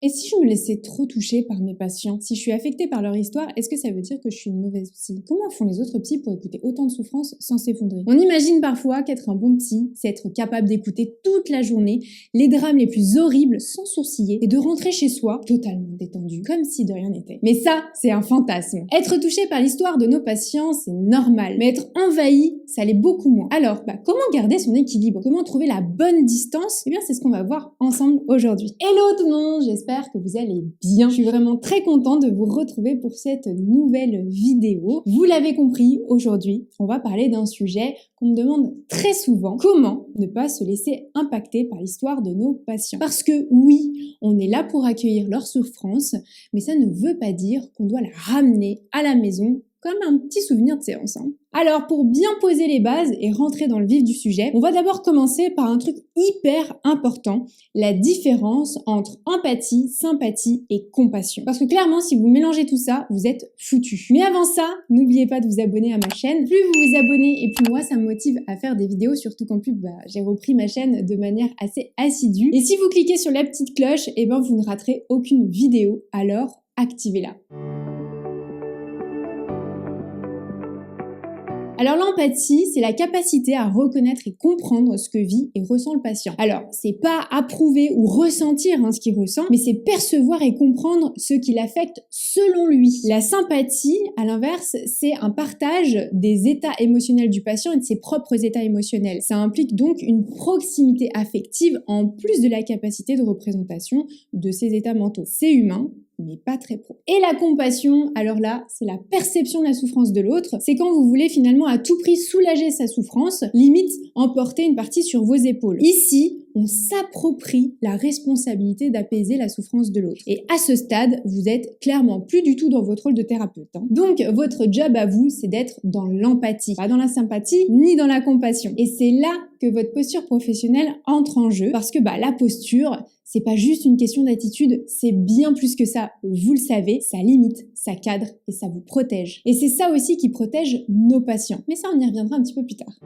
Et si je me laissais trop toucher par mes patients, si je suis affectée par leur histoire, est-ce que ça veut dire que je suis une mauvaise psy? Comment font les autres psys pour écouter autant de souffrance sans s'effondrer? On imagine parfois qu'être un bon psy, c'est être capable d'écouter toute la journée les drames les plus horribles sans sourciller et de rentrer chez soi totalement détendu, comme si de rien n'était. Mais ça, c'est un fantasme. Être touché par l'histoire de nos patients, c'est normal, mais être envahi, ça l'est beaucoup moins. Alors, comment garder son équilibre? Comment trouver la bonne distance? Eh bien, c'est ce qu'on va voir ensemble aujourd'hui. Hello tout le monde, j'espère que vous allez bien. Je suis vraiment très contente de vous retrouver pour cette nouvelle vidéo. Vous l'avez compris, aujourd'hui, on va parler d'un sujet qu'on me demande très souvent. Comment ne pas se laisser impacter par l'histoire de nos patients? Parce que oui, on est là pour accueillir leur souffrance, mais ça ne veut pas dire qu'on doit la ramener à la maison comme un petit souvenir de séance. Alors, pour bien poser les bases et rentrer dans le vif du sujet, on va d'abord commencer par un truc hyper important, la différence entre empathie, sympathie et compassion. Parce que clairement, si vous mélangez tout ça, vous êtes foutus. Mais avant ça, n'oubliez pas de vous abonner à ma chaîne. Plus vous vous abonnez, et plus moi, ça me motive à faire des vidéos, surtout qu'en plus, j'ai repris ma chaîne de manière assez assidue. Et si vous cliquez sur la petite cloche, vous ne raterez aucune vidéo, alors activez-la. Alors l'empathie, c'est la capacité à reconnaître et comprendre ce que vit et ressent le patient. Alors, c'est pas approuver ou ressentir ce qu'il ressent, mais c'est percevoir et comprendre ce qui l'affecte selon lui. La sympathie, à l'inverse, c'est un partage des états émotionnels du patient et de ses propres états émotionnels. Ça implique donc une proximité affective en plus de la capacité de représentation de ses états mentaux. C'est humain, mais pas très pro. Et la compassion, alors là, c'est la perception de la souffrance de l'autre. C'est quand vous voulez finalement à tout prix soulager sa souffrance, limite emporter une partie sur vos épaules. Ici, on s'approprie la responsabilité d'apaiser la souffrance de l'autre. Et à ce stade, vous êtes clairement plus du tout dans votre rôle de thérapeute. Donc, votre job à vous, c'est d'être dans l'empathie. Pas dans la sympathie, ni dans la compassion. Et c'est là que votre posture professionnelle entre en jeu, parce que la posture, c'est pas juste une question d'attitude, c'est bien plus que ça. Vous le savez, ça limite, ça cadre et ça vous protège. Et c'est ça aussi qui protège nos patients. Mais ça, on y reviendra un petit peu plus tard.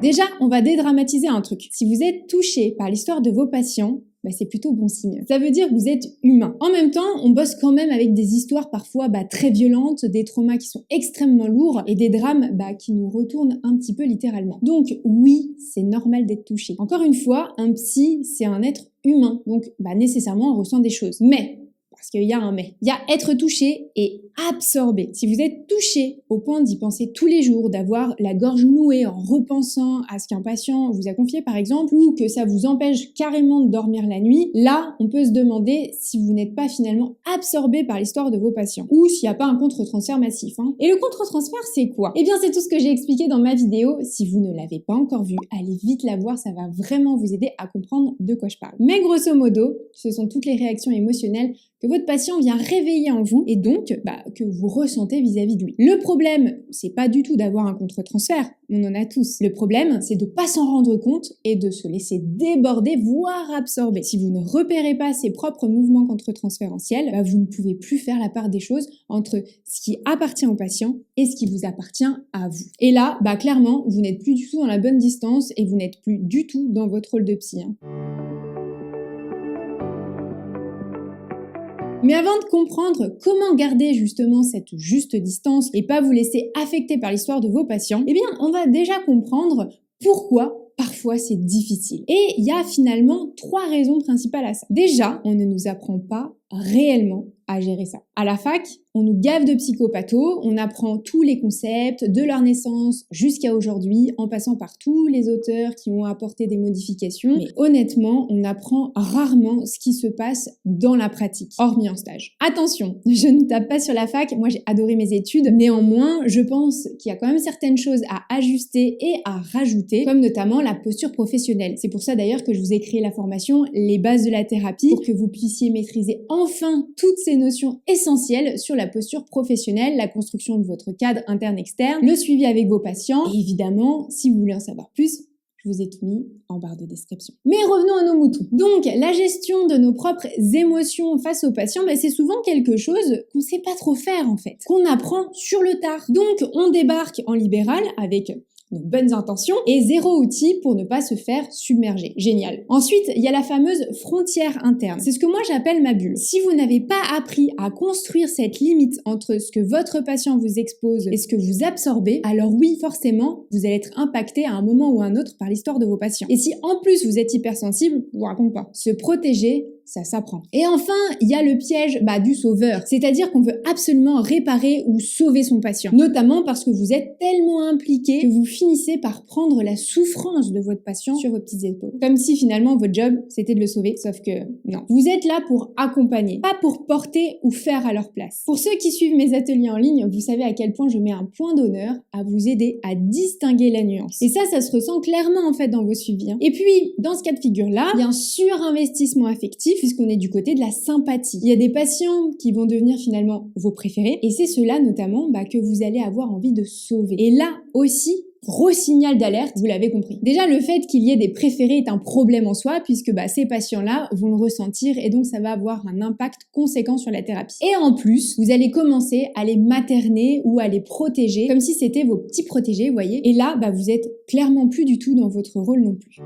Déjà, on va dédramatiser un truc. Si vous êtes touché par l'histoire de vos patients, c'est plutôt bon signe. Ça veut dire que vous êtes humain. En même temps, on bosse quand même avec des histoires parfois très violentes, des traumas qui sont extrêmement lourds et des drames qui nous retournent un petit peu littéralement. Donc oui, c'est normal d'être touché. Encore une fois, un psy, c'est un être humain. Donc nécessairement, on ressent des choses. Mais parce qu'il y a un mais. Il y a être touché et absorbé. Si vous êtes touché au point d'y penser tous les jours, d'avoir la gorge nouée en repensant à ce qu'un patient vous a confié par exemple, ou que ça vous empêche carrément de dormir la nuit, là, on peut se demander si vous n'êtes pas finalement absorbé par l'histoire de vos patients, ou s'il n'y a pas un contre-transfert massif. Et le contre-transfert, c'est quoi? Eh bien, c'est tout ce que j'ai expliqué dans ma vidéo. Si vous ne l'avez pas encore vu, allez vite la voir, ça va vraiment vous aider à comprendre de quoi je parle. Mais grosso modo, ce sont toutes les réactions émotionnelles que votre patient vient réveiller en vous et donc que vous ressentez vis-à-vis de lui. Le problème, c'est pas du tout d'avoir un contre-transfert, on en a tous. Le problème, c'est de pas s'en rendre compte et de se laisser déborder, voire absorber. Si vous ne repérez pas ces propres mouvements contre-transférentiels, vous ne pouvez plus faire la part des choses entre ce qui appartient au patient et ce qui vous appartient à vous. Et là, clairement, vous n'êtes plus du tout dans la bonne distance et vous n'êtes plus du tout dans votre rôle de psy. Mais avant de comprendre comment garder justement cette juste distance et pas vous laisser affecter par l'histoire de vos patients, on va déjà comprendre pourquoi parfois c'est difficile. Et il y a finalement 3 raisons principales à ça. Déjà, on ne nous apprend pas réellement à gérer ça. À la fac, on nous gave de psychopathos, on apprend tous les concepts de leur naissance jusqu'à aujourd'hui, en passant par tous les auteurs qui ont apporté des modifications. Mais honnêtement, on apprend rarement ce qui se passe dans la pratique, hormis en stage. Attention, je ne tape pas sur la fac, moi j'ai adoré mes études. Néanmoins, je pense qu'il y a quand même certaines choses à ajuster et à rajouter, comme notamment la posture professionnelle. C'est pour ça d'ailleurs que je vous ai créé la formation Les bases de la thérapie, pour que vous puissiez maîtriser enfin toutes ces notions essentielles sur la posture professionnelle, la construction de votre cadre interne-externe, le suivi avec vos patients, et évidemment, si vous voulez en savoir plus, je vous ai tout mis en barre de description. Mais revenons à nos moutons. Donc, la gestion de nos propres émotions face aux patients, c'est souvent quelque chose qu'on sait pas trop faire en fait, qu'on apprend sur le tard. Donc, on débarque en libéral avec nos bonnes intentions et 0 outil pour ne pas se faire submerger. Génial. Ensuite, il y a la fameuse frontière interne. C'est ce que moi j'appelle ma bulle. Si vous n'avez pas appris à construire cette limite entre ce que votre patient vous expose et ce que vous absorbez, alors oui, forcément, vous allez être impacté à un moment ou à un autre par l'histoire de vos patients. Et si en plus vous êtes hypersensible, je vous raconte pas. Se protéger, ça s'apprend. Et enfin, il y a le piège du sauveur, c'est-à-dire qu'on veut absolument réparer ou sauver son patient, notamment parce que vous êtes tellement impliqué que vous finissez par prendre la souffrance de votre patient sur vos petites épaules. Comme si finalement votre job, c'était de le sauver, sauf que non. Vous êtes là pour accompagner, pas pour porter ou faire à leur place. Pour ceux qui suivent mes ateliers en ligne, vous savez à quel point je mets un point d'honneur à vous aider à distinguer la nuance. Et ça se ressent clairement en fait dans vos suivis. Et puis, dans ce cas de figure-là, il y a un surinvestissement affectif puisqu'on est du côté de la sympathie. Il y a des patients qui vont devenir finalement vos préférés et c'est ceux-là notamment que vous allez avoir envie de sauver. Et là aussi, gros signal d'alerte, vous l'avez compris. Déjà, le fait qu'il y ait des préférés est un problème en soi puisque ces patients-là vont le ressentir et donc ça va avoir un impact conséquent sur la thérapie. Et en plus, vous allez commencer à les materner ou à les protéger comme si c'était vos petits protégés, vous voyez. Et là, vous êtes clairement plus du tout dans votre rôle non plus.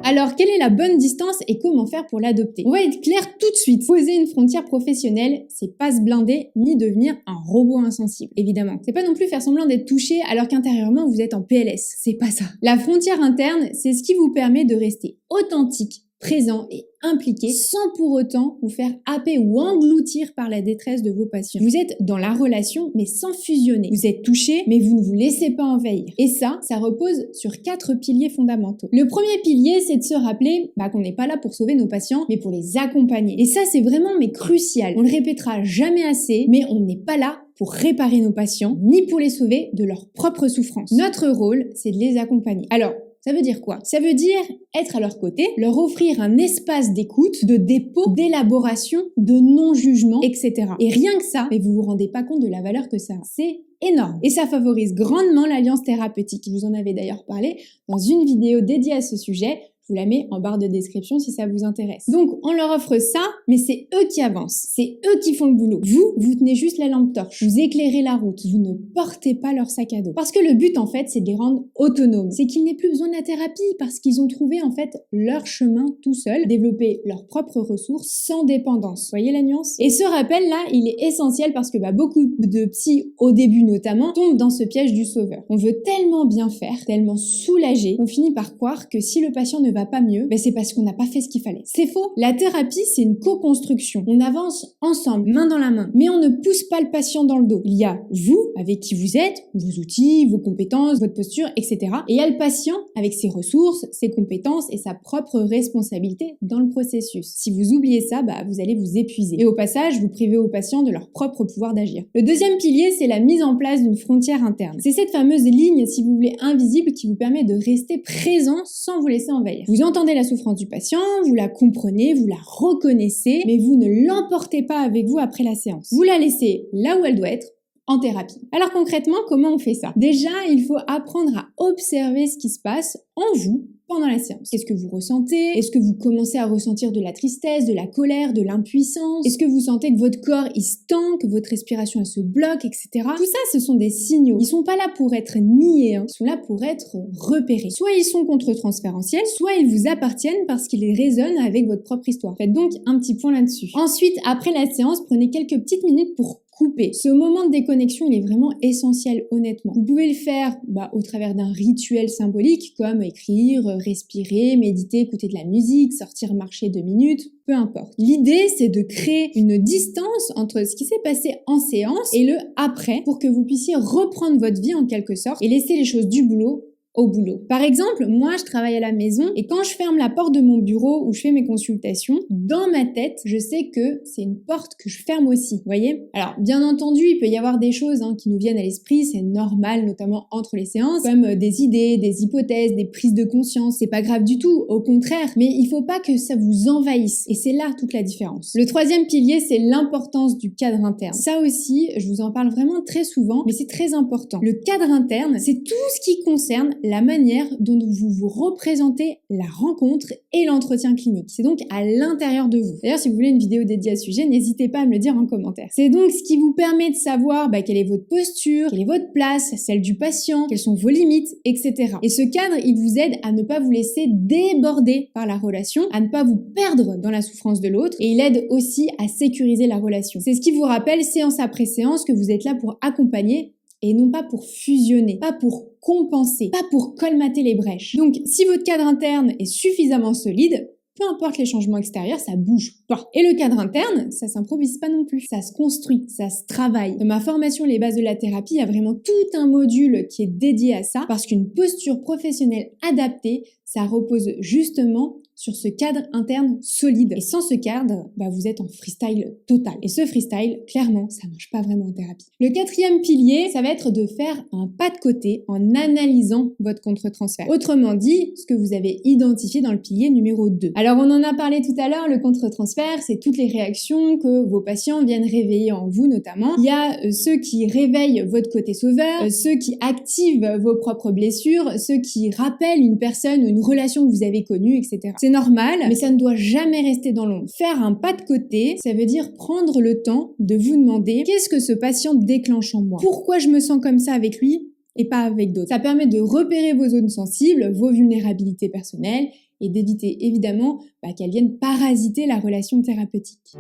Alors, quelle est la bonne distance et comment faire pour l'adopter? On va être clair tout de suite. Poser une frontière professionnelle, c'est pas se blinder ni devenir un robot insensible, évidemment. C'est pas non plus faire semblant d'être touché alors qu'intérieurement vous êtes en PLS. C'est pas ça. La frontière interne, c'est ce qui vous permet de rester authentique, présent et impliqué sans pour autant vous faire happer ou engloutir par la détresse de vos patients. Vous êtes dans la relation mais sans fusionner. Vous êtes touché mais vous ne vous laissez pas envahir. Et ça repose sur 4 piliers fondamentaux. Le premier pilier, c'est de se rappeler qu'on n'est pas là pour sauver nos patients mais pour les accompagner. Et ça, c'est vraiment crucial. On le répétera jamais assez, mais on n'est pas là pour réparer nos patients ni pour les sauver de leur propre souffrance. Notre rôle, c'est de les accompagner. Alors, ça veut dire quoi? Ça veut dire être à leur côté, leur offrir un espace d'écoute, de dépôt, d'élaboration, de non-jugement, etc. Et rien que ça, mais vous vous rendez pas compte de la valeur que ça a. C'est énorme. Et ça favorise grandement l'alliance thérapeutique. Je vous en avais d'ailleurs parlé dans une vidéo dédiée à ce sujet. Je vous la mets en barre de description si ça vous intéresse. Donc, on leur offre ça, mais c'est eux qui avancent. C'est eux qui font le boulot. Vous tenez juste la lampe torche. Vous éclairez la route. Vous ne portez pas leur sac à dos. Parce que le but, en fait, c'est de les rendre autonomes. C'est qu'ils n'aient plus besoin de la thérapie parce qu'ils ont trouvé, en fait, leur chemin tout seuls, développer leurs propres ressources sans dépendance. Voyez la nuance? Et ce rappel-là, il est essentiel parce que beaucoup de psys, au début notamment, tombent dans ce piège du sauveur. On veut tellement bien faire, tellement soulager, on finit par croire que si le patient ne va pas mieux, c'est parce qu'on n'a pas fait ce qu'il fallait. C'est faux. La thérapie, c'est une co-construction. On avance ensemble, main dans la main, mais on ne pousse pas le patient dans le dos. Il y a vous, avec qui vous êtes, vos outils, vos compétences, votre posture, etc. Et il y a le patient avec ses ressources, ses compétences et sa propre responsabilité dans le processus. Si vous oubliez ça, vous allez vous épuiser. Et au passage, vous privez aux patients de leur propre pouvoir d'agir. Le deuxième pilier, c'est la mise en place d'une frontière interne. C'est cette fameuse ligne, si vous voulez, invisible qui vous permet de rester présent sans vous laisser envahir. Vous entendez la souffrance du patient, vous la comprenez, vous la reconnaissez, mais vous ne l'emportez pas avec vous après la séance. Vous la laissez là où elle doit être, en thérapie. Alors concrètement, comment on fait ça? Déjà, il faut apprendre à observer ce qui se passe en vous pendant la séance. Qu'est-ce que vous ressentez? Est-ce que vous commencez à ressentir de la tristesse, de la colère, de l'impuissance? Est-ce que vous sentez que votre corps il se tend, que votre respiration elle se bloque, etc. Tout ça, ce sont des signaux. Ils sont pas là pour être niés, ils sont là pour être repérés. Soit ils sont contre-transférentiels, soit ils vous appartiennent parce qu'ils résonnent avec votre propre histoire. Faites donc un petit point là-dessus. Ensuite, après la séance, prenez quelques petites minutes pour couper. Ce moment de déconnexion, il est vraiment essentiel, honnêtement. Vous pouvez le faire au travers d'un rituel symbolique, comme écrire, respirer, méditer, écouter de la musique, sortir marcher 2 minutes, peu importe. L'idée, c'est de créer une distance entre ce qui s'est passé en séance et le après, pour que vous puissiez reprendre votre vie en quelque sorte et laisser les choses du boulot au boulot. Par exemple, moi, je travaille à la maison et quand je ferme la porte de mon bureau où je fais mes consultations, dans ma tête, je sais que c'est une porte que je ferme aussi, vous voyez? Alors, bien entendu, il peut y avoir des choses qui nous viennent à l'esprit, c'est normal, notamment entre les séances, comme des idées, des hypothèses, des prises de conscience, c'est pas grave du tout, au contraire, mais il faut pas que ça vous envahisse, et c'est là toute la différence. Le troisième pilier, c'est l'importance du cadre interne. Ça aussi, je vous en parle vraiment très souvent, mais c'est très important. Le cadre interne, c'est tout ce qui concerne la manière dont vous vous représentez la rencontre et l'entretien clinique. C'est donc à l'intérieur de vous. D'ailleurs, si vous voulez une vidéo dédiée à ce sujet, n'hésitez pas à me le dire en commentaire. C'est donc ce qui vous permet de savoir quelle est votre posture, quelle est votre place, celle du patient, quelles sont vos limites, etc. Et ce cadre, il vous aide à ne pas vous laisser déborder par la relation, à ne pas vous perdre dans la souffrance de l'autre, et il aide aussi à sécuriser la relation. C'est ce qui vous rappelle séance après séance que vous êtes là pour accompagner et non pas pour fusionner, pas pour compenser, pas pour colmater les brèches. Donc, si votre cadre interne est suffisamment solide, peu importe les changements extérieurs, ça bouge pas. Et le cadre interne, ça s'improvise pas non plus. Ça se construit, ça se travaille. Dans ma formation Les bases de la thérapie, il y a vraiment tout un module qui est dédié à ça parce qu'une posture professionnelle adaptée, ça repose justement sur ce cadre interne solide. Et sans ce cadre, vous êtes en freestyle total. Et ce freestyle, clairement, ça marche pas vraiment en thérapie. Le 4e pilier, ça va être de faire un pas de côté en analysant votre contre-transfert. Autrement dit, ce que vous avez identifié dans le pilier numéro 2. Alors, on en a parlé tout à l'heure, le contre-transfert, c'est toutes les réactions que vos patients viennent réveiller en vous notamment. Il y a ceux qui réveillent votre côté sauveur, ceux qui activent vos propres blessures, ceux qui rappellent une personne ou une relation que vous avez connue, etc. C'est normal, mais ça ne doit jamais rester dans l'ombre. Faire un pas de côté, ça veut dire prendre le temps de vous demander qu'est-ce que ce patient déclenche en moi? Pourquoi je me sens comme ça avec lui et pas avec d'autres? Ça permet de repérer vos zones sensibles, vos vulnérabilités personnelles et d'éviter évidemment qu'elles viennent parasiter la relation thérapeutique.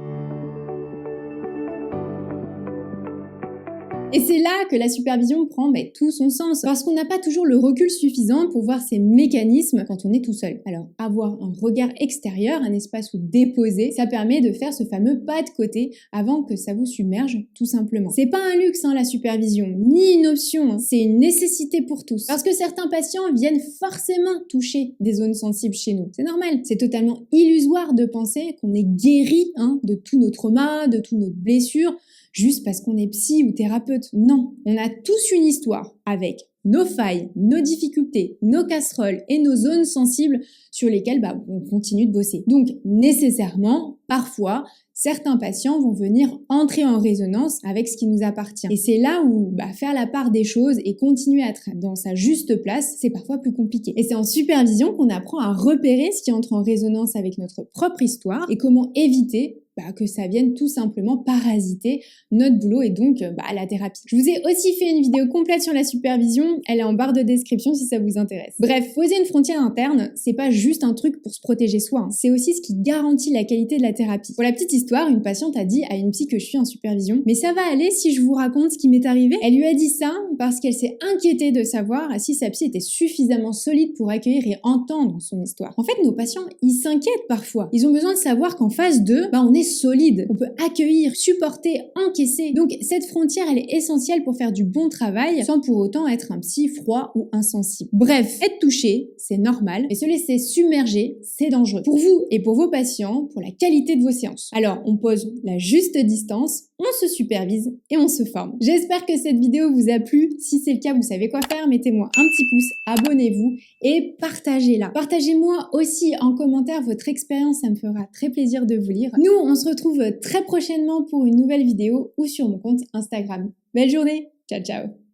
Et c'est là que la supervision prend tout son sens, parce qu'on n'a pas toujours le recul suffisant pour voir ces mécanismes quand on est tout seul. Alors, avoir un regard extérieur, un espace où déposer, ça permet de faire ce fameux pas de côté avant que ça vous submerge, tout simplement. C'est pas un luxe, la supervision, ni une option, c'est une nécessité pour tous. Parce que certains patients viennent forcément toucher des zones sensibles chez nous. C'est normal. C'est totalement illusoire de penser qu'on est guéri de tous nos traumas, de toutes nos blessures, juste parce qu'on est psy ou thérapeute. Non, on a tous une histoire avec nos failles, nos difficultés, nos casseroles et nos zones sensibles sur lesquelles on continue de bosser. Donc nécessairement, parfois, certains patients vont venir entrer en résonance avec ce qui nous appartient. Et c'est là où faire la part des choses et continuer à être dans sa juste place, c'est parfois plus compliqué. Et c'est en supervision qu'on apprend à repérer ce qui entre en résonance avec notre propre histoire et comment éviter que ça vienne tout simplement parasiter notre boulot et donc la thérapie. Je vous ai aussi fait une vidéo complète sur la supervision, elle est en barre de description si ça vous intéresse. Bref, poser une frontière interne, c'est pas juste un truc pour se protéger soi, c'est aussi ce qui garantit la qualité de la thérapie. Pour la petite histoire, une patiente a dit à une psy que je suis en supervision, mais ça va aller si je vous raconte ce qui m'est arrivé. Elle lui a dit ça parce qu'elle s'est inquiétée de savoir si sa psy était suffisamment solide pour accueillir et entendre son histoire. En fait, nos patients, ils s'inquiètent parfois. Ils ont besoin de savoir qu'en phase 2, on est solide, on peut accueillir, supporter, encaisser. Donc cette frontière, elle est essentielle pour faire du bon travail sans pour autant être un psy froid ou insensible. Bref, être touché, c'est normal, mais se laisser submerger, c'est dangereux. Pour vous et pour vos patients, pour la qualité de vos séances. Alors, on pose la juste distance, on se supervise et on se forme. J'espère que cette vidéo vous a plu. Si c'est le cas, vous savez quoi faire. Mettez-moi un petit pouce, abonnez-vous et partagez-la. Partagez-moi aussi en commentaire votre expérience, ça me fera très plaisir de vous lire. Nous, on se retrouve très prochainement pour une nouvelle vidéo ou sur mon compte Instagram. Belle journée, ciao ciao.